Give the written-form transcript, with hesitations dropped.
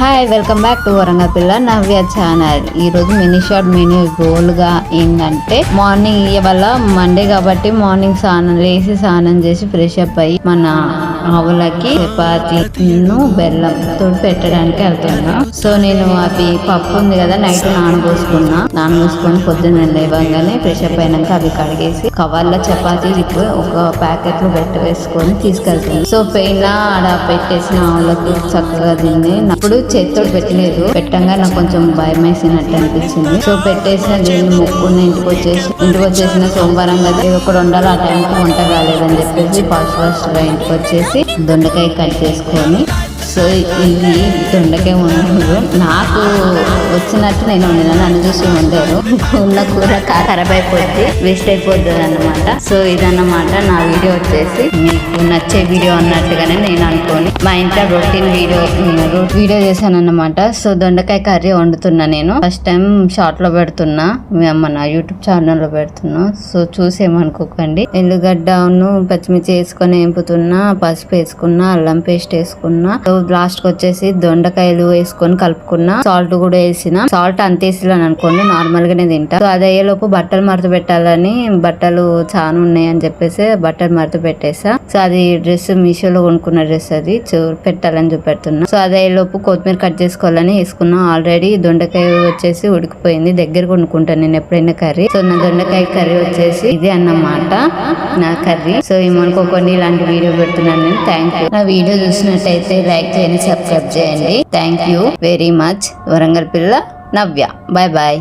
Hi, welcome back to Warangal పిల్ల నవ్య channel. ఈ రోజు మినీ షార్ట్ మినీ గోల్ గా ఏంటంటే, మార్నింగ్ ఇవాళ మండే కాబట్టి మార్నింగ్ స్నానం చేసి ఫ్రెష్ అప్ అయ్యి మన ఆవులకి చపాతీను బెల్లం తోడు పెట్టడానికి వెళ్తున్నా. సో నేను అవి పప్పు ఉంది కదా, నైట్ నానబోసుకొని పొద్దున్న లేవగానే ఫ్రెష్ అప్ అయినాక అవి కడిగేసి కవర్ల చపాతీ ఒక ప్యాకెట్ లో వేసుకొని తీసుకెళ్తాను. సో పైన ఆడ పెట్టేసిన ఆవులకు చక్కగా తిని అప్పుడు చేతితో పెట్టలేదు, పెట్టంగా నాకు కొంచెం భయం వేసినట్టు అనిపించింది. సో పెట్టేసిన దీన్ని మొక్కున్న ఇంటికి వచ్చేసిన సోమవారం కదా ఒకటి వండాలి, ఆ టైంకి వంట కాలేదని చెప్పేసి ఫాస్ట్ గా ఇంటికి వచ్చేసి దొండకాయ కట్ చేసుకొని, సో ఇది దొండకాయ వండారు. నాకు వచ్చినట్టు నేను వండినా, నన్ను చూసి వండారు. ఉన్న కూర ఖరాబ్ అయిపోద్ది, వేస్ట్ అయిపోద్ది అన్నమాట. సో ఇదన్నమాట నా వీడియో వచ్చేసి మీకు నచ్చే వీడియో అన్నట్టుగానే నేను అనుకోని మా ఇంట్లో రొటీన్ వీడియో చేశాను అన్నమాట. సో దొండకాయ కర్రీ వండుతున్నా నేను. ఫస్ట్ టైం షార్ట్ లో పెడుతున్నా, మన యూట్యూబ్ ఛానల్ లో పెడుతున్నా. సో చూసేమనుకోకండి. ఎల్లుగడ్డను పచ్చిమిర్చి వేసుకొని వేపుతున్నా, పసుపు వేసుకున్నా, అల్లం పేస్ట్ వేసుకున్నా. లాస్ట్ కి వచ్చేసి దొండకాయలు వేసుకొని కలుపుకున్నా, సాల్ట్ కూడా వేసిన. సాల్ట్ అంత వేసిలాను అనుకోండి, నార్మల్ గానే తింటా. సో అది అయ్యేలోపు బట్టలు మడత పెట్టాలని, బట్టలు చాలా ఉన్నాయి అని చెప్పేసి బట్టలు మడత పెట్టేసా. సో అది డ్రెస్ మీషోలో కొనుక్కున్న డ్రెస్, అది పెట్టాలని చూపెడుతున్నా. సో అది అయ్యేలోపు కొత్తిమీర కట్ చేసుకోవాలని వేసుకున్నా. ఆల్రెడీ దొండకాయ వచ్చేసి ఉడికిపోయింది, దగ్గర కొనుక్కుంటాను నేను ఎప్పుడైనా కర్రీ. సో నా దొండకాయ కర్రీ వచ్చేసి ఇది అన్నమాట నా కర్రీ. సో ఏమనుకోకండి, ఇలాంటి వీడియో పెడుతున్నాను నేను. Thank you. నా వీడియో చూసినట్టయితే లైక్ చేయండి, సబ్స్క్రైబ్ చేయండి. Thank you very much. Warangal పిల్ల నవ్య. Bye bye.